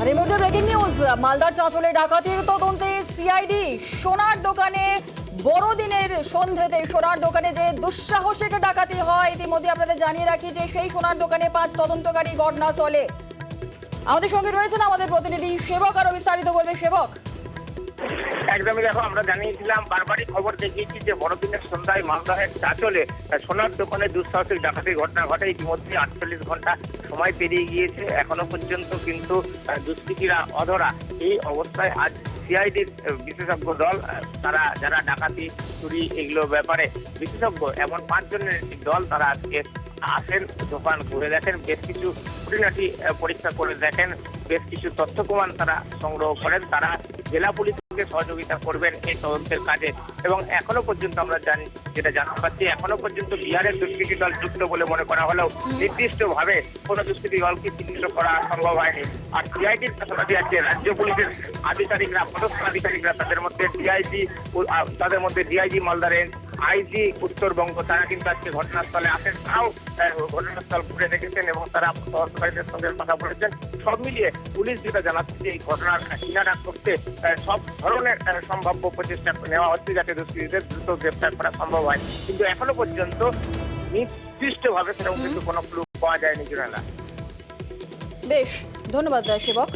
আর এই মুহূর্তে breaking news, মালদার চাঁচলে ডাকাতির তদন্তে সিআইডি। সোনার দোকানে বড়দিনের সন্ধ্যেতে সোনার দোকানে যে দুঃসাহসিক ডাকাতি হয়, ইতিমধ্যে আপনাদের জানিয়ে রাখি যে সেই সোনার দোকানে 5 তদন্তকারী ঘটনাস্থলে। আমাদের সঙ্গে রয়েছেন আমাদের প্রতিনিধি সেবক, আরো বিস্তারিত বলবে সেবক। একদমই, দেখো আমরা জানিয়েছিলাম, বারবারই খবর দেখিয়েছি যে বড়দিনের সন্ধ্যায় মালদহের চাঁচলে সোনার দোকানে দুঃসাহসিক ডাকাতির ঘটনা ঘটে। ইতিমধ্যে 48 ঘন্টা সময় পেরিয়ে গিয়েছে, এখনো পর্যন্ত কিন্তু দুষ্কৃতীরা অধরা। এই অবস্থায় আজ সিআইডির বিশেষজ্ঞ দল, তারা যারা ডাকাতি চুরি এগুলো ব্যাপারে বিশেষজ্ঞ, এমন 5 জনের একটি দল, তারা আজকে আসেন, দোকান ঘুরে দেখেন, বেশ কিছু খুঁটিনাটি পরীক্ষা করে দেখেন, বেশ কিছু তথ্য প্রমাণ তারা সংগ্রহ করেন। তারা জেলা পুলিশকে সহযোগিতা করবেন এই তদন্তের কাজে। এবং এখনো পর্যন্ত আমরা যেটা জানতে পারছি, এখনো পর্যন্ত বিহারের দুষ্কৃতী দল যুক্ত বলে মনে করা হলেও নির্দিষ্টভাবে কোনো দুষ্কৃতী দলকে চিহ্নিত করা সম্ভব হয়নি। আর সিআইডির পাশাপাশি আছে রাজ্য পুলিশের আধিকারিকরা, পদস্থ আধিকারিকরা, তাদের মধ্যে DIG Malda range, IG Uttarbanga, তারা কিন্তু আজকে ঘটনাস্থলে আসেন। তারাও ঘটনাস্থল ঘুরে দেখেছেন এবং তারা তদন্তকারীদের সঙ্গে কথা বলেছেন। সব মিলিয়ে পুলিশ যেটা জানাচ্ছে যে এই ঘটনার কিনারা করতে সব ধরনের সম্ভাব্য প্রচেষ্টা নেওয়া হচ্ছে, যাতে দুষ্কৃতীদের দ্রুত গ্রেপ্তার করা সম্ভব হয়। কিন্তু এখনো পর্যন্ত নির্দিষ্টভাবে সেরকম কিন্তু কোনো ক্লু পাওয়া যায়নি। জুনালা, বেশ, ধন্যবাদ সেবক।